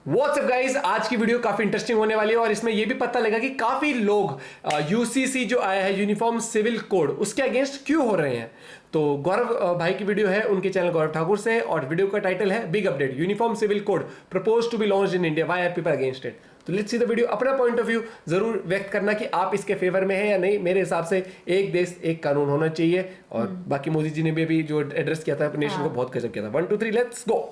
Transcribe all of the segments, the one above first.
WhatsApp guys, आज की video काफी इंटरेस्टिंग होने वाली है और इसमें यह भी पता लगा कि काफी लोग यूसीसी जो आया है यूनिफॉर्म सिविल कोड उसके अगेंस्ट क्यों हो रहे हैं। तो गौरव भाई की वीडियो है उनके चैनल गौरव ठाकुर से और वीडियो का टाइटल है big update uniform civil code propose to be launched in India, why are people against it. तो लेट्स सी द वीडियो। अपना पॉइंट ऑफ व्यू जरूर व्यक्त करना कि आप इसके फेवर में हैं या नहीं। मेरे हिसाब से एक देश एक कानून होना चाहिए और बाकी मोदी जी ने भी अभी जो एड्रेस किया था अपने नेशन को बहुत गजब किया था। 1 2 3 लेट्स गो।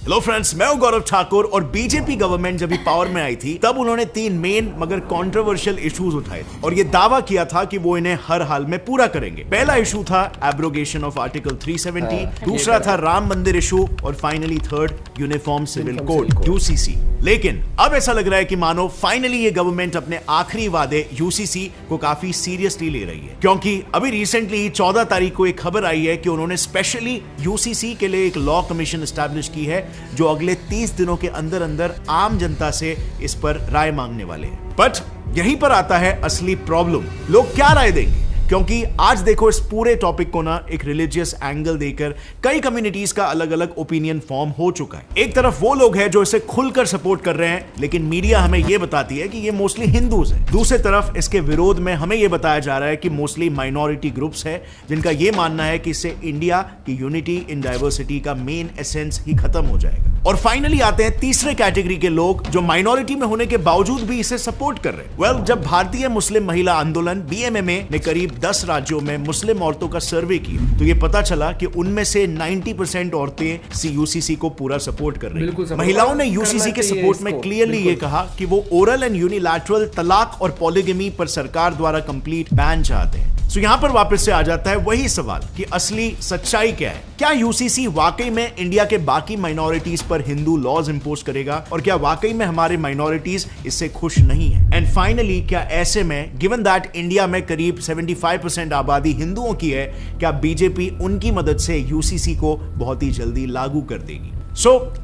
हेलो फ्रेंड्स, मैं हूं गौरव ठाकुर और बीजेपी गवर्नमेंट जब पावर में आई थी तब उन्होंने 3 मेन मगर कंट्रोवर्शियल इश्यूज उठाए थे और ये दावा किया था कि वो इन्हें हर हाल में पूरा करेंगे। पहला इशू था एब्रोगेशन ऑफ आर्टिकल 370, दूसरा था राम मंदिर इशू और finally third uniform civil code UCC. लेकिन अब ऐसा लग रहा है कि मानो फाइनली ये गवर्नमेंट अपने आखिरी वादे यूसीसी को काफी सीरियसली ले रही है, क्योंकि अभी रिसेंटली 14 तारीख को एक खबर आई है कि उन्होंने स्पेशली यूसीसी के लिए एक लॉ कमीशन एस्टैब्लिश की है जो अगले 30 दिनों के अंदर अंदर आम जनता से इस पर राय मांगने वाले हैं। बट यहीं पर आता है असली प्रॉब्लम, लोग क्या राय देंगे? क्योंकि आज देखो इस पूरे टॉपिक को ना एक रिलीजियस एंगल देकर कई कम्युनिटीज का अलग अलग ओपिनियन फॉर्म हो चुका है। एक तरफ वो लोग हैं जो इसे खुलकर सपोर्ट कर रहे हैं, लेकिन मीडिया हमें यह बताती है कि ये मोस्टली हिंदूज हैं। दूसरी तरफ इसके विरोध में हमें यह बताया जा रहा है कि मोस्टली माइनॉरिटी ग्रुप्स है जिनका यह मानना है कि इससे इंडिया की यूनिटी इन डाइवर्सिटी का मेन एसेंस ही खत्म हो जाएगा। और फाइनली आते हैं तीसरे कैटेगरी के लोग जो माइनॉरिटी में होने के बावजूद भी इसे सपोर्ट कर रहे हैं। वेल, जब भारतीय मुस्लिम महिला आंदोलन बीएमएमए ने करीब 10 राज्यों में मुस्लिम औरतों का सर्वे किया तो ये पता चला कि उनमें से 90% औरतें यूसीसी को पूरा सपोर्ट कर रही हैं। महिलाओं ने यूसीसी के सपोर्ट में क्लियरली ये कहा कि वो ओरल एंड यूनिलैटरल तलाक और पॉलीगमी पर सरकार द्वारा कंप्लीट बैन चाहते हैं। तो यहां पर वापस से आ जाता है वही सवाल कि असली सच्चाई क्या है। क्या यूसीसी वाकई में इंडिया के बाकी माइनॉरिटीज पर हिंदू लॉज इंपोज करेगा और क्या वाकई में हमारे माइनॉरिटीज इससे खुश नहीं है? एंड फाइनली, क्या ऐसे में गिवन दैट इंडिया में करीब 75% आबादी हिंदुओं की है, क्या बीजेपी उनकी मदद से यूसीसी को बहुत ही जल्दी लागू कर देगी?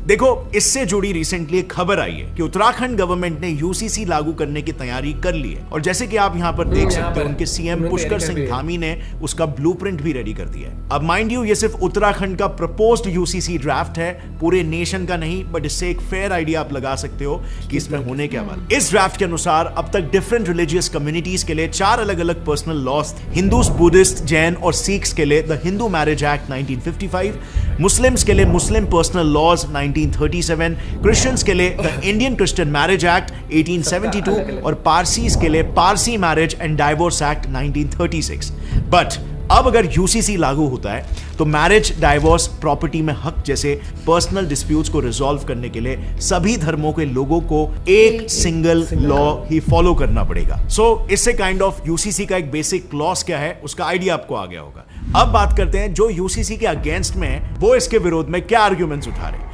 देखो, इससे जुड़ी रिसेंटली एक खबर आई है कि उत्तराखंड गवर्नमेंट ने यूसीसी लागू करने की तैयारी कर ली है और जैसे कि आप यहां पर देख सकते हो उनके सीएम पुष्कर सिंह धामी ने उसका ब्लूप्रिंट भी रेडी कर दिया है। अब माइंड यू, ये सिर्फ उत्तराखंड का प्रपोज्ड यूसीसी ड्राफ्ट है, पूरे नेशन का नहीं, बट इससे एक फेयर आइडिया आप लगा सकते हो कि इसमें होने क्या वाला। इस ड्राफ्ट के अनुसार अब तक डिफरेंट रिलीजियस कम्युनिटीज के लिए 4 अलग अलग पर्सनल लॉज थे। हिंदूज, बुद्धिस्ट, जैन और सिख्स के लिए the Hindu marriage act 1955, Muslims के लिए मुस्लिम पर्सनल लॉज 1937, क्रिश्चियंस के लिए the Indian Christian marriage act 1872 और पारसीज के लिए Parsi marriage and divorce act 1936। But अब अगर यूसीसी लागू होता है तो मैरिज, डाइवोर्स, प्रॉपर्टी में हक जैसे पर्सनल डिस्प्यूट्स को रिजॉल्व करने के लिए सभी धर्मों के लोगों को एक सिंगल लॉ ही फॉलो करना पड़ेगा। इससे काइंड ऑफ यूसीसी का एक बेसिक क्लॉज क्या है उसका आइडिया आपको आ गया होगा। अब बात करते हैं जो यूसीसी के अगेंस्ट में है वो इसके विरोध में क्या आर्ग्यूमेंट्स उठा रहे हैं।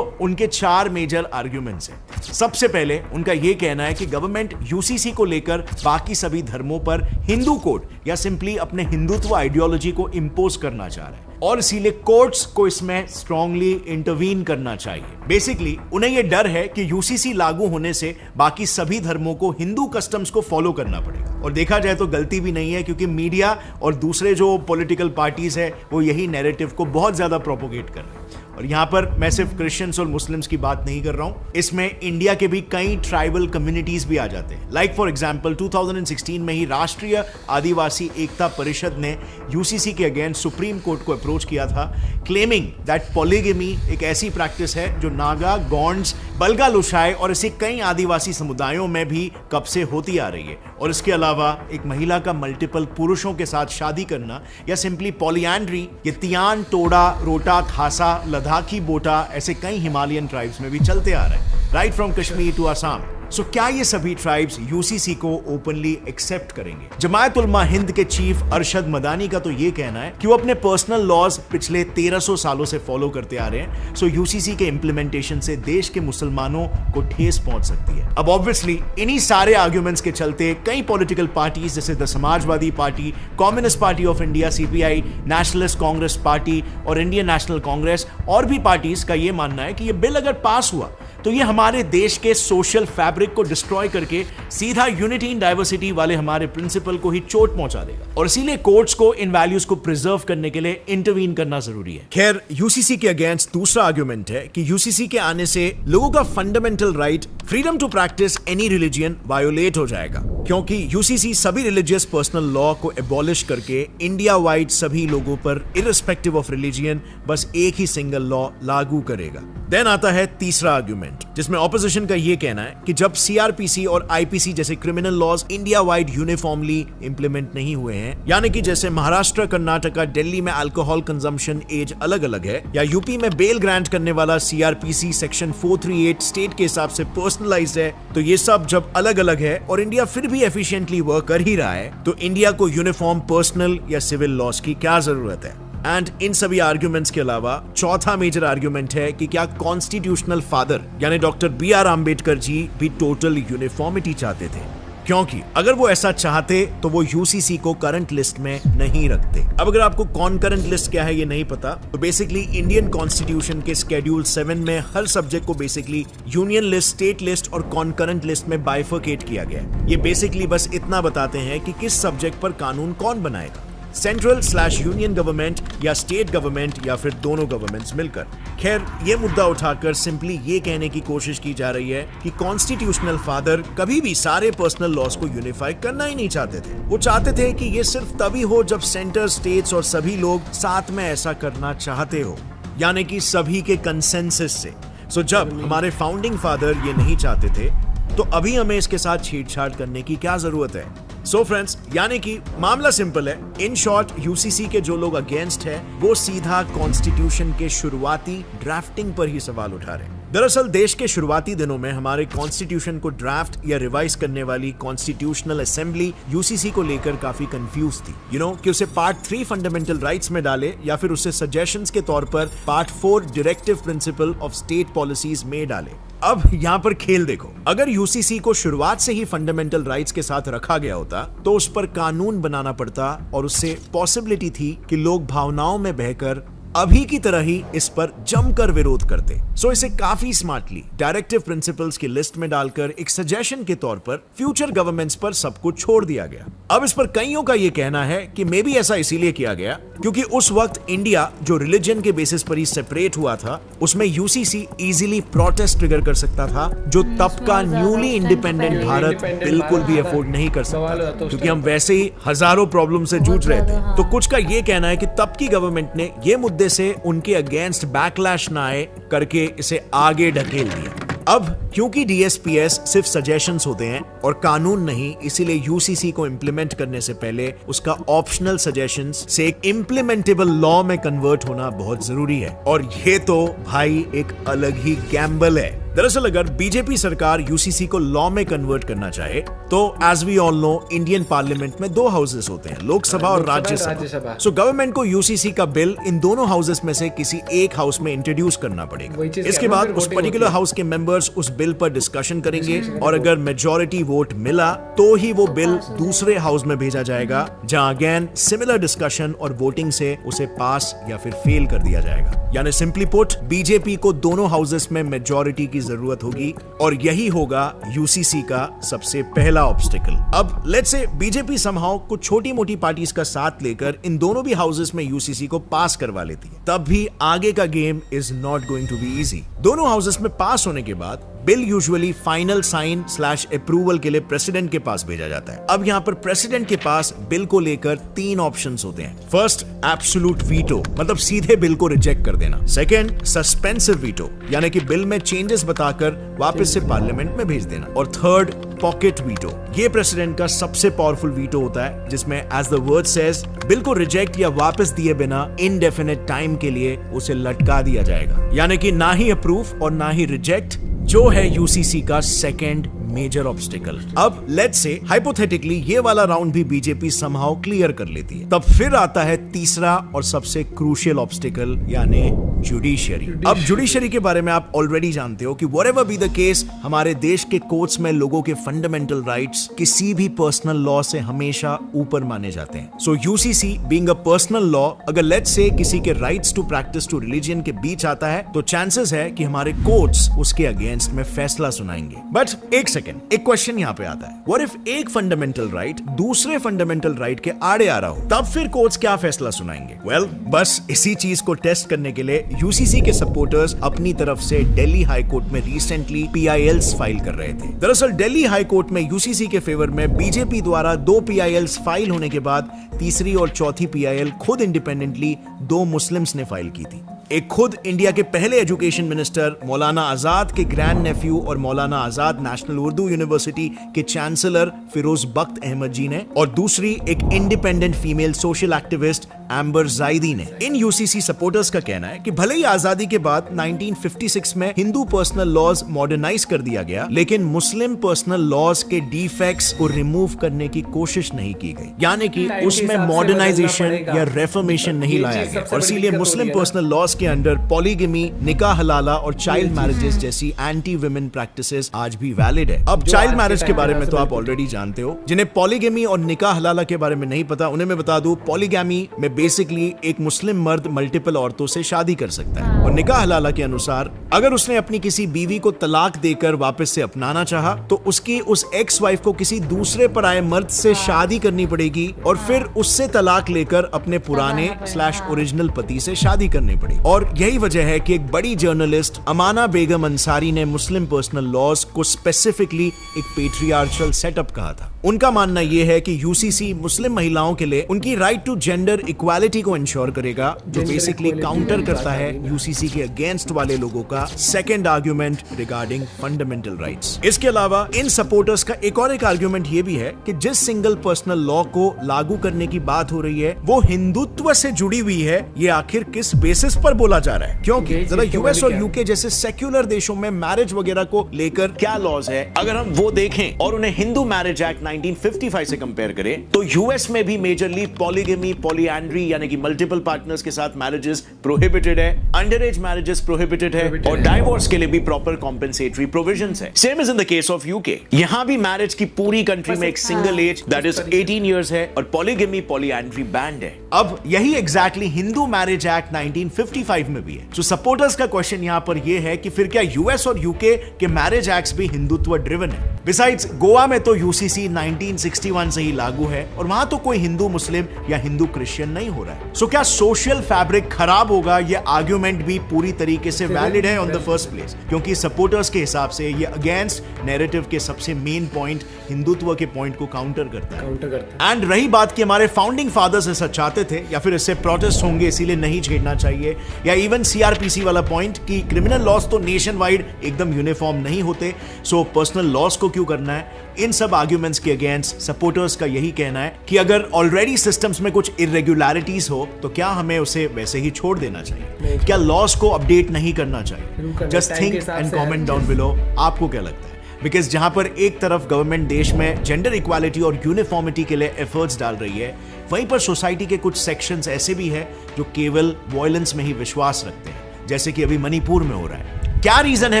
उनके 4 मेजर आर्ग्यूमेंट्स हैं। सबसे पहले उनका यह कहना है कि गवर्नमेंट यूसीसी को लेकर बाकी सभी धर्मों पर हिंदू कोड या सिंपली अपने हिंदुत्व आइडियोलॉजी को इंपोज करना चाह रहा है और इसीलिए कोर्ट्स को इसमें स्ट्रांगली इंटरवीन करना चाहिए। बेसिकली उन्हें यह डर है कि यूसीसी लागू होने से बाकी सभी धर्मों को हिंदू कस्टम्स को फॉलो करना पड़ेगा और देखा जाए तो गलती भी नहीं है, क्योंकि मीडिया और दूसरे जो पॉलिटिकल पार्टीज है वो यही नैरेटिव को बहुत ज्यादा प्रोपोगेट कर रहे हैं। और यहां पर मैं सिर्फ क्रिश्चियंस और मुस्लिम्स की बात नहीं कर रहा हूं, इसमें इंडिया के भी कई ट्राइबल कम्युनिटीज भी आ जाते हैं। लाइक फॉर एग्जांपल 2016 में ही राष्ट्रीय आदिवासी एकता परिषद ने यूसीसी के अगेंस्ट सुप्रीम कोर्ट को अप्रोच किया था, क्लेमिंग दैट पॉलीगमी एक ऐसी प्रैक्टिस है जो नागा, गोंड्स, बलगा, लुशाई और ऐसे कई आदिवासी समुदायों में भी कब से होती आ रही है। और इसके अलावा एक महिला का मल्टीपल पुरुषों के साथ शादी करना या सिंपली पॉलीएंड्री, ये तियान, टोडा, रोटा, खासा, लद्दाखी, बोटा ऐसे कई हिमालयन ट्राइब्स में भी चलते आ रहे हैं, right from Kashmir to Assam. क्या ये सभी ट्राइब्स यूसीसी को ओपनली एक्सेप्ट करेंगे? जमायत उलमा हिंद के चीफ अरशद मदानी का तो ये कहना है कि वो अपने पर्सनल लॉज पिछले 1300 सालों से फॉलो करते आ रहे हैं। यूसीसी के इंप्लीमेंटेशन से देश के मुसलमानों को ठेस पहुंच सकती है। अब ऑब्वियसली इन्हीं सारे आर्ग्यूमेंट्स के चलते कई पॉलिटिकल पार्टीज जैसे the Samajwadi party, communist party of India CPI, nationalist Congress party और इंडियन नेशनल कांग्रेस और भी पार्टीज का यह मानना है कि यह बिल अगर पास हुआ तो ये हमारे देश के सोशल फैब्रिक को डिस्ट्रॉय करके सीधा यूनिटी इन डाइवर्सिटी वाले हमारे प्रिंसिपल को ही चोट पहुंचा देगा। और इसीलिए कोर्ट्स को इन वैल्यूज को प्रिजर्व करने के लिए इंटरवीन करना जरूरी है। खैर, यूसीसी के अगेंस्ट दूसरा आर्गुमेंट है कि यूसीसी के आने से लोगों का fundamental right freedom to practice any religion violate हो जाएगा, क्योंकि यूसीसी सभी रिलीजियस पर्सनल लॉ को एबॉलिश करके इंडिया वाइड सभी लोगों पर इररिस्पेक्टिव ऑफ रिलीजन बस एक ही सिंगल लॉ लागू करेगा। देन आता है तीसरा आर्गुमेंट, जिसमें ऑपोजिशन का यह कहना है कि जब सीआरपीसी और आईपीसी जैसे criminal laws India wide uniformly implement नहीं हुए हैं, यानी कि जैसे महाराष्ट्र, कर्नाटका, दिल्ली में अल्कोहल कंजम्पशन एज अलग अलग है, या यूपी में बेल ग्रांट करने वाला सीआरपीसी सेक्शन 438 स्टेट के हिसाब से पर्सनलाइज्ड है, तो ये सब जब अलग अलग है और इंडिया फिर भी एफिशिएंटली वर्क कर ही रहा है, तो इंडिया को यूनिफॉर्म पर्सनल या सिविल लॉज की क्या जरूरत है। एंड इन सभी आर्ग्यूमेंट्स के अलावा चौथा मेजर आर्ग्यूमेंट है कि क्या कॉन्स्टिट्यूशनल फादर यानी डॉक्टर BR अम्बेडकर जी भी टोटल यूनिफॉर्मिटी चाहते थे, क्योंकि अगर वो ऐसा चाहते तो वो यूसीसी को करंट लिस्ट में नहीं रखते। अब अगर आपको कॉन्करेंट लिस्ट क्या है ये नहीं पता, तो बेसिकली इंडियन कॉन्स्टिट्यूशन के शेड्यूल 7 में हर सब्जेक्ट को basically union list, state list और कॉन्करेंट लिस्ट में बाइफरकेट किया गया है। ये बेसिकली बस इतना बताते हैं कि किस सब्जेक्ट पर कानून कौन बनाएगा, सेंट्रल/यूनियन गवर्नमेंट या स्टेट गवर्नमेंट या फिर दोनों गवर्नमेंट्स मिलकर। खैर, ये मुद्दा उठाकर सिंपली ये कहने की कोशिश की जा रही है कि कॉन्स्टिट्यूशनल फादर कभी भी सारे पर्सनल लॉज को यूनिफाई करना ही नहीं चाहते थे। वो चाहते थे कि ये सिर्फ तभी हो जब सेंटर, स्टेट्स और सभी लोग साथ में ऐसा करना चाहते हो, यानी कि सभी के कंसेंसस से। सो जब हमारे फाउंडिंग फादर ये नहीं चाहते थे, तो अभी हमें इसके साथ छेड़छाड़ करने की क्या जरूरत है। सो फ्रेंड्स, यानी कि मामला सिंपल है। इन शॉर्ट, यूसीसी के जो लोग अगेंस्ट है वो सीधा कॉन्स्टिट्यूशन के शुरुआती ड्राफ्टिंग पर ही सवाल उठा रहे हैं। दरअसल देश के शुरुआती दिनों में हमारे कॉन्स्टिट्यूशन को ड्राफ्ट या रिवाइज करने वाली कॉन्स्टिट्यूशनल असेंबली यूसीसी को लेकर काफी कंफ्यूज थी। कि उसे पार्ट 3 फंडामेंटल राइट्स में डाले या फिर उसे सजेशंस के तौर पर part 4 directive principle of state policies में डाले। अब यहाँ पर खेल देखो, अगर यूसीसी को शुरुआत से ही फंडामेंटल राइट्स के साथ रखा गया होता तो उस पर कानून बनाना पड़ता और उससे पॉसिबिलिटी थी कि लोग भावनाओं में बहकर अभी की तरह ही इस पर जमकर विरोध करते। सो इसे काफी स्मार्टली डायरेक्टिव प्रिंसिपल्स की लिस्ट में डालकर एक सजेशन के तौर पर फ्यूचर गवर्नमेंट्स पर सब कुछ छोड़ दिया गया। अब इस पर कईयों का यह कहना है कि मे बी ऐसा इसीलिए किया गया क्योंकि उस वक्त इंडिया जो रिलीजन के बेसिस पर ही सेपरेट हुआ था, उसमें यूसीसी इजीली प्रोटेस्ट ट्रिगर कर सकता था, जो तब का न्यूली इंडिपेंडेंट भारत बिल्कुल भी अफोर्ड नहीं कर सकता, क्योंकि हम वैसे ही हजारों प्रॉब्लम से जूझ रहे थे। तो कुछ का यह कहना है कि तब की गवर्नमेंट ने यह मुद्दे से उनके अगेंस्ट बैकलैश ना आए करके इसे आगे ढकेल दिया। अब क्योंकि डीएसपीएस सिर्फ सजेशंस होते हैं और कानून नहीं, इसीलिए यूसीसी को इंप्लीमेंट करने से पहले उसका ऑप्शनल सजेशंस से एक इंप्लीमेंटेबल लॉ में कन्वर्ट होना बहुत जरूरी है। और ये तो भाई एक अलग ही गैम्बल है। दरअसल अगर बीजेपी सरकार यूसीसी को लॉ में कन्वर्ट करना चाहे तो as we all know Indian parliament में 2 हाउसेस होते हैं, लोकसभा और राज्यसभा। सो गवर्नमेंट को यूसीसी का बिल इन दोनों हाउसेस में से किसी एक हाउस में इंट्रोड्यूस करना पड़ेगा। इसके बाद उस पर्टिकुलर हाउस के मेंबर्स उस बिल पर डिस्कशन करेंगे और अगर मेजॉरिटी वोट मिला तो ही वो बिल दूसरे हाउस में भेजा जाएगा, जहां अगेन सिमिलर डिस्कशन और वोटिंग से उसे पास या फिर फेल कर दिया जाएगा। यानी सिंपली पुट, बीजेपी को दोनों हाउसेस में मेजॉरिटी की जरूरत होगी और यही होगा यूसीसी का सबसे पहला ऑब्स्टिकल। अब लेट्स से बीजेपी समहाउ कुछ छोटी मोटी पार्टीज का साथ लेकर इन दोनों भी हाउसेस में यूसीसी को पास करवा लेती है, तब भी आगे का game is not going to be easy. दोनों हाउसेस में पास होने के बाद bill usually final sign / approval के लिए प्रेसिडेंट के पास भेजा जाता है। अब यहाँ पर प्रेसिडेंट के पास बिल को लेकर 3 ऑप्शंस होते हैं। फर्स्ट, एब्सोल्यूट वीटो, मतलब सीधे बिल को रिजेक्ट कर देना। सेकंड, सस्पेंसिव वीटो, यानी कि बिल में चेंजेस बताकर वापस से पार्लियामेंट में भेज देना। और थर्ड, पॉकेट वीटो। ये प्रेसिडेंट का सबसे पावरफुल वीटो होता है, जिसमें as the word says bill को रिजेक्ट या वापस दिए बिना इनडेफिनेट टाइम के लिए उसे लटका दिया जाएगा। यानी कि ना ही अप्रूव और ना ही रिजेक्ट, जो है यूसीसी का सेकंड मेजर ऑब्स्टिकल। अब लेट्स से हाइपोथेटिकली ये वाला राउंड भी बीजेपी समहाउ क्लियर कर लेती है, तब फिर आता है तीसरा और सबसे क्रूशियल ऑब्स्टिकल, यानी जुडिशरी। अब जुडिशरी के बारे में आप ऑलरेडी जानते हो कि व्हाटएवर बी द केस, हमारे देश के कोर्ट्स में लोगों के फंडामेंटल राइट्स किसी भी पर्सनल लॉ से हमेशा ऊपर माने जाते हैं। So UCC being a personal law, अगर लेट्स से किसी के rights to practice to religion के बीच आता है तो चांसेस है कि हमारे कोर्ट्स उसके अगेंस्ट में फैसला सुनाएंगे। बट एक सेकेंड, एक क्वेश्चन यहाँ पे आता है, व्हाट इफ एक फंडामेंटल राइट दूसरे फंडामेंटल राइट के आड़े आ रहा हो, तब फिर कोर्ट्स क्या फैसला सुनाएंगे? वेल, बस इसी चीज को टेस्ट करने के लिए यूसीसी के सपोर्टर्स अपनी तरफ से दिल्ली हाई कोर्ट में रिसेंटली PILs फाइल कर रहे थे। दरअसल दिल्ली हाई कोर्ट में यूसीसी के फेवर में बीजेपी द्वारा 2 PILs फाइल होने के बाद तीसरी और चौथी PIL खुद इंडिपेंडेंटली 2 मुस्लिम्स ने फाइल की थी। एक खुद इंडिया के पहले एजुकेशन मिनिस्टर मौलाना आजाद के ग्रैंड नेफ्यू और मौलाना आजाद नेशनल उर्दू यूनिवर्सिटी के चांसलर फिरोज बख्त अहमद जी ने, और दूसरी एक independent female social activist Amber Zaidi ने। इन यूसीसी सपोर्टर्स का कहना है कि भले ही आजादी के बाद 1956 में हिंदू पर्सनल लॉज मॉडर्नाइज कर दिया गया, लेकिन मुस्लिम पर्सनल लॉज के डिफेक्ट्स को रिमूव करने की कोशिश नहीं की गई, यानी कि उसमें मॉडर्नाइजेशन या रेफॉर्मेशन नहीं लाया गया, और इसीलिए मुस्लिम पर्सनल लॉज के अंडर पॉलीगमी, निकाह हलाला और चाइल्ड मैरिजेस जैसी एंटी वुमेन प्रैक्टिसेस आज भी वैलिड है। अब चाइल्ड मैरिज के बारे में तो आप ऑलरेडी जानते हो। जिन्हें पॉलीगमी और निकाह हलाला के बारे में नहीं पता, उन्हें मैं बता दूं, पॉलीगमी में बेसिकली एक मुस्लिम मर्द मल्टीपल औरतों से शादी कर सकता है, और निकाह हलाला के अनुसार अगर उसने अपनी किसी बीवी को तलाक देकर वापस से अपनाना चाहा तो उसकी उस एक्स वाइफ को किसी दूसरे पराये मर्द से शादी करनी पड़ेगी, और फिर उससे तलाक लेकर अपने पुराने / ओरिजिनल पति से शादी करनी पड़ेगी। और यही वजह है कि एक बड़ी जर्नलिस्ट अमाना बेगम अंसारी ने मुस्लिम पर्सनल लॉज को स्पेसिफिकली एक पेट्रियार्चल सेटअप कहा था। उनका मानना यह है कि यूसीसी मुस्लिम महिलाओं के लिए उनकी राइट टू जेंडर इक्वालिटी को इंश्योर करेगा, जो बेसिकली काउंटर करता है यूसीसी के अगेंस्ट वाले लोगों का second argument regarding fundamental rights. इसके अलावा इन सपोर्टर्स का एक और आर्गुमेंट ये भी है कि जिस सिंगल पर्सनल लॉ को लागू करने की बात हो रही है वो हिंदुत्व से जुड़ी हुई है, ये आखिर किस बेसिस पर बोला जा रहा है? क्योंकि जरा यूएस और यूके जैसे सेक्युलर देशों में मैरिज वगैरह को लेकर क्या लॉज है, अगर हम वो देखें और उन्हें हिंदू मैरिज एक्ट 1955 से कंपेयर करें तो यूएस में भी मेजरली पॉलीगमी, पॉलीएंड्री यानी कि मल्टीपल पार्टनर्स के साथ मैरिजेस प्रोहिबिटेड है, अंडर एज मैरिजेस प्रोहिबिटेड है, और डाइवोर्स के लिए भी प्रॉपर कॉम्पेंसेटरी प्रोविजंस है। Same is in the case of UK. यहां भी मैरिज की पूरी कंट्री में एक single age that is 18 years है, और पॉलीगमी, पॉलीएंड्री बैंड है। अब यही एग्जैक्टली हिंदू मैरिज एक्ट 1955 में भी है। तो सपोर्टर्स का क्वेश्चन यहां पर यह है कि फिर क्या यूएस और यूके के मैरिज एक्ट्स भी हिंदुत्व ड्रिवन है? बिसाइड्स गोवा में तो यूसीसी 1961 से ही लागू है, और वहां तो कोई हिंदू मुस्लिम या हिंदू क्रिश्चियन नहीं हो रहा है। सो क्या सोशल फैब्रिक खराब होगा? ये आर्गुमेंट भी पूरी तरीके से वैलिड है ऑन द फर्स्ट प्लेस, क्योंकि सपोर्टर्स के हिसाब से ये अगेंस्ट नैरेटिव के सबसे मेन पॉइंट, हिंदुत्व के पॉइंट को काउंटर करता है। एंड रही बात कि हमारे फाउंडिंग फादर्स ऐसा चाहते थे या फिर इससे प्रोटेस्ट होंगे इसीलिए नहीं छेड़ना चाहिए, या इवन सीआरपीसी वाला पॉइंट कि क्रिमिनल लॉज तो नेशन वाइड एकदम यूनिफॉर्म नहीं होते, सो पर्सनल लॉज को क्यों करना है? इन सब आर्ग्यूमेंट्स के अगेंस्ट सपोर्टर्स का यही कहना है कि अगर ऑलरेडी सिस्टम्स में कुछ इरेगुलरिटीज हो तो क्या हमें उसे वैसे ही छोड़ देना चाहिए? क्या लॉज को अपडेट नहीं करना चाहिए? Just think and comment down below, आपको क्या लगता है? बिकॉज जहां पर एक तरफ गवर्नमेंट देश में जेंडर इक्वालिटी और यूनिफॉर्मिटी के लिए एफर्ट्स डाल रही है, वहीं पर सोसाइटी के कुछ सेक्शंस ऐसे भी हैं जो केवल वायलेंस में ही विश्वास रखते हैं, जैसे कि अभी मणिपुर में हो रहा है। क्या रीजन है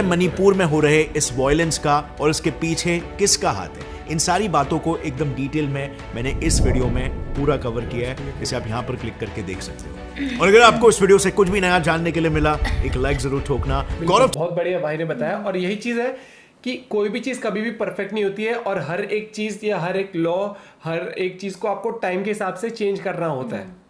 मणिपुर में हो रहे इस वायलेंस का, और इसके पीछे किसका हाथ है? इन सारी बातों को एकदम डिटेल में मैंने इस वीडियो में पूरा कवर किया है, जिसे आप यहां पर क्लिक करके देख सकते हो। और अगर आपको इस वीडियो से कुछ भी नया जानने के लिए मिला, एक लाइक जरूर ठोकना। गौरव, बहुत बढ़िया भाई ने बताया, और यही चीज है कि कोई भी चीज कभी भी परफेक्ट नहीं होती है, और हर एक चीज या हर एक लॉ, हर एक चीज को आपको टाइम के हिसाब से चेंज करना होता है।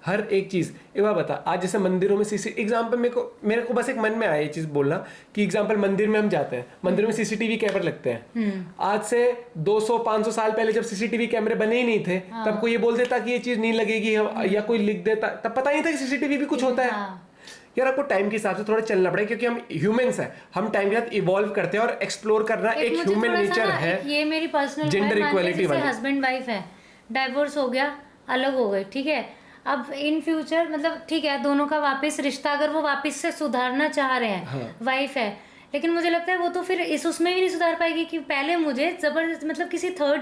हर एक चीज। एक बार बता, आज जैसे मंदिरों में एग्जाम्पल मेरे को बस एक मन में आया ये चीज बोलना कि एग्जाम्पल मंदिर में हम जाते हैं, मंदिर में सीसीटीवी कैमरे लगते हैं। आज से 200-500 साल पहले जब सीसीटीवी कैमरे बने ही नहीं थे, तब कोई ये बोल देता कि ये चीज नहीं लगेगी, या कोई लिख देता, तब पता नहीं था कि सीसीटीवी भी कुछ होता है। यार आपको टाइम के हिसाब से थोड़ा चलना पड़ेगा, क्योंकि हम ह्यूमंस हैं, हम टाइम के साथ इवॉल्व करते हैं, और एक्सप्लोर करना एक ह्यूमन नेचर है। ये मेरी पर्सनल जेंडर इक्वालिटी वाली, हस्बैंड वाइफ है, डाइवोर्स हो गया, अलग हो गए, ठीक है, अब इन फ्यूचर मतलब ठीक है दोनों का वापस रिश्ता अगर वो वापस से सुधारना चाह रहे हैं, वाइफ है, लेकिन मुझे लगता है वो तो फिर इस उसमें भी नहीं सुधार पाएगी कि पहले मुझे जबरदस्त मतलब किसी थर्ड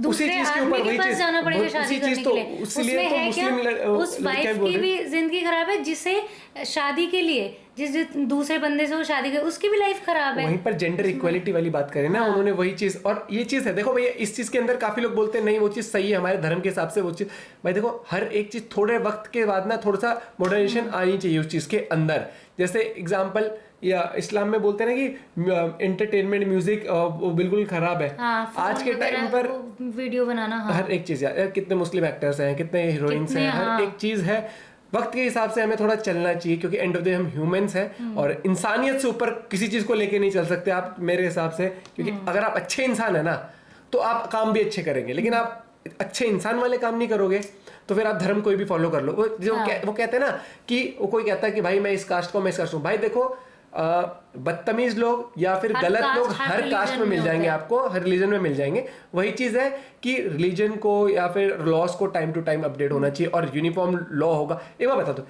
दूसरे चीज के आदमी ऊपर के वही पास चीज- जाना पड़ेगा उसी शादी चीज करने तो- के लिए। उसीलिए उसमें तो है क्या, मुस्लिम उस लड़कियां वाइफ बोल की रही भी जिंदगी खराब है, जिसे शादी के लिए जिस दूसरे बंदे से वो शादी कर, उसकी भी लाइफ खराब है। वहीं पर जेंडर इक्वालिटी वाली बात करें ना, उन्होंने वही चीज, और ये चीज है देखो भैया, इस चीज के अंदर काफी लोग बोलते हैं नहीं वो चीज सही है हमारे धर्म के हिसाब से, वो चीज भाई देखो हर एक चीज थोड़े वक्त के बाद ना थोड़ा सा मॉडर्नाइजेशन आनी चाहिए उस चीज के अंदर। जैसे एग्जाम्पल या इस्लाम में बोलते हैं ना कि एंटरटेनमेंट म्यूजिक वो बिल्कुल खराब है। हाँ, आज के टाइम पर वीडियो बनाना, हाँ। हर एक चीज यार, कितने मुस्लिम एक्टर्स हैं, कितने हीरोइंस कितने, हैं, हाँ। हर एक चीज है। वक्त के हिसाब से हमें थोड़ा चलना चाहिए, क्योंकि एंड ऑफ द हम ह्यूमंस हैं और इंसानियत से ऊपर किसी चीज को लेके नहीं चल सकते आप मेरे हिसाब से। क्योंकि अगर आप अच्छे इंसान है ना तो आप काम भी अच्छे करेंगे, लेकिन आप अच्छे इंसान वाले काम नहीं करोगे तो फिर आप धर्म कोई भी फॉलो कर लो। वो जो वो कहते हैं ना कि वो कोई कहता है कि भाई मैं इस कास्ट को, मैं इस कास्ट को, भाई देखो बदतमीज लोग या फिर गलत लोग हर कास्ट में मिल जाएंगे आपको, हर रिलीजन में मिल जाएंगे। वही चीज है कि रिलीजन को या फिर लॉस को टाइम टू टाइम अपडेट होना चाहिए और यूनिफॉर्म लॉ होगा। एक बार बता दो,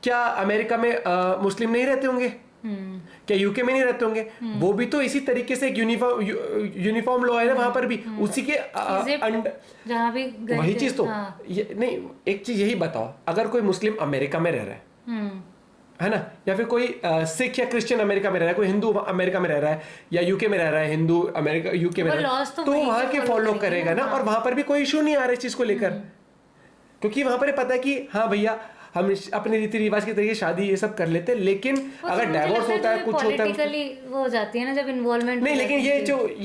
क्या अमेरिका में मुस्लिम नहीं रहते होंगे? क्या यूके में नहीं रहते होंगे? वो भी तो इसी तरीके से एक यूनिफॉर्म लॉ है ना वहां पर भी, उसी के जहाँ भी वही चीज तो नहीं। एक चीज यही बताओ, अगर कोई मुस्लिम अमेरिका में रह रहा है ना, या फिर कोई सिख या क्रिश्चियन अमेरिका में रह रहा है, कोई हिंदू अमेरिका में रह रहा है या यूके में रह रहा है, हिंदू अमेरिका यूके में रह रहा है, तो वहां के फॉलो करेगा ना, और वहां पर भी कोई इशू नहीं आ रहा इस चीज को लेकर, क्योंकि वहां पर पता है कि हाँ भैया हम अपने रीति रिवाज के तरीके शादी ये सब कर लेते हैं। लेकिन अगर डाइवोर्स होता है, कुछ होता है, वो हो जाती है ना जब इन्वॉल्वमेंट नहीं। लेकिन ये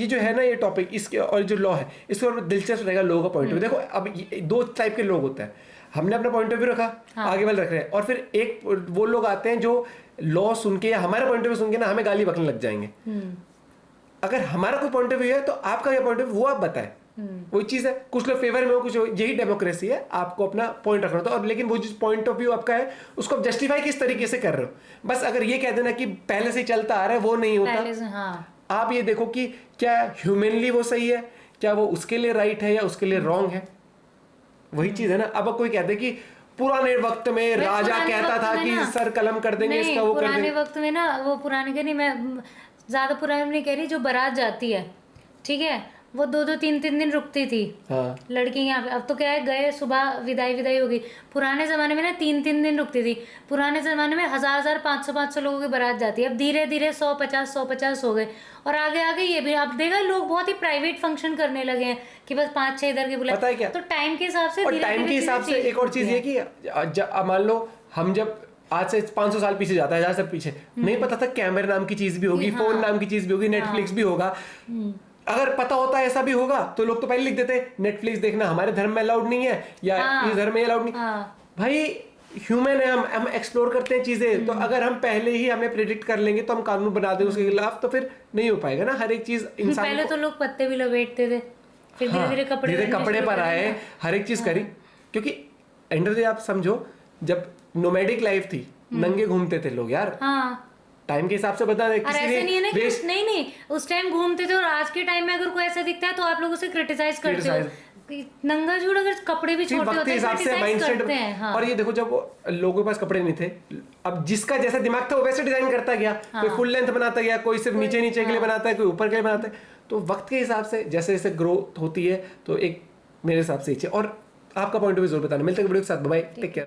जो है ना ये टॉपिक इसके और जो लॉ है इसके ऊपर दिलचस्प रहेगा लोगों का पॉइंट ऑफ व्यू। देखो अब दो टाइप के लोग होते हैं, हमने अपना पॉइंट ऑफ व्यू रखा, आगे वाले रख रहे हैं, और फिर एक वो लोग आते हैं जो लॉ सुन के या हमारा पॉइंट ऑफ व्यू सुन के ना हमें गाली बकने लग जाएंगे। अगर हमारा कोई पॉइंट ऑफ व्यू है तो आपका क्या पॉइंट ऑफ व्यू वो आप बताएं। वही चीज है, कुछ लोग फेवर में हो, कुछ यही डेमोक्रेसी है, आपको अपना पॉइंट रखना होता है। और लेकिन वो जो पॉइंट ऑफ व्यू आपका है उसको आप जस्टिफाई किस तरीके से कर रहे हो। बस अगर ये कह देना कि पहले से चलता आ रहा है वो नहीं होता। हाँ। आप ये देखो कि क्या ह्यूमनली वो सही है, क्या वो उसके लिए राइट है या उसके लिए रॉन्ग है। वही चीज है ना। अब कोई कहते कि पुराने वक्त में राजा कहता था कि सर कलम कर देंगे, इसका वो कर देंगे। पुराने वक्त में ना, वो पुराने के नहीं, मैं ज्यादा पुराने नहीं कह रही, जो बारात जाती है ठीक है, वो 2-2 3-3 दिन रुकती थी। हाँ। लड़की यहाँ पे, अब तो क्या है, गए सुबह विदाई होगी। पुराने जमाने में ना 3-3 दिन रुकती थी। पुराने जमाने में 1000 500 लोगों की बारात जाती है। अब धीरे धीरे 150 हो गए, और आगे आगे ये भी अब देखा, लोग बहुत ही प्राइवेट फंक्शन करने लगे हैं कि बस 5-6 इधर के बुलाए। पता है क्या, तो टाइम के हिसाब से, और टाइम के हिसाब से एक और चीज ये कि मान लो हम जब आज से 500 साल पीछे जाता है, 1000 साल पीछे, नहीं पता था कैमरा नाम की चीज भी होगी, फोन नाम की चीज भी होगी, नेटफ्लिक्स भी होगा। अगर पता होता है ऐसा भी होगा तो लोग तो पहले लिख देते नेटफ्लिक्स देखना हमारे धर्म में अलाउड नहीं है या इस धर्म में अलाउड नहीं। भाई ह्यूमन है, हम एक्सप्लोर करते हैं चीजें। तो अगर हम पहले ही हमें प्रेडिक्ट कर लेंगे तो हम कानून बना दें उसके खिलाफ, तो फिर नहीं हो पाएगा ना हर एक चीज। इंसान पहले तो लोग पत्ते भी लपेटते थे, फिर धीरे धीरे कपड़े पर आए, हर एक चीज करी। क्योंकि एंड ऑफ द डे आप समझो, जब नोमैडिक लाइफ थी, नंगे घूमते थे लोग यार। टाइम के हिसाब से बता दे, किसी ऐसे नहीं है ना कि नहीं उस टाइम घूमते थे, और आज के टाइम में अगर कोई ऐसा दिखता है तो आप लोग उसे क्रिटिसाइज करते हो। नंगा झूठ, अगर कपड़े भी छोटे होते हैं करते हैं। हाँ। और ये देखो, जब लोगों के पास कपड़े नहीं थे, अब जिसका जैसा दिमाग था वो वैसे डिजाइन करता गया। कोई फुल लेंथ बनाता गया, कोई सिर्फ नीचे के लिए बनाता है, कोई ऊपर के लिए बनाता है। तो वक्त के हिसाब से जैसे जैसे ग्रोथ होती है, तो एक मेरे हिसाब से और आपका पॉइंट ऑफ व्यू जरूर बताना। मिलते हैं वीडियो के साथ, बाय, टेक केयर।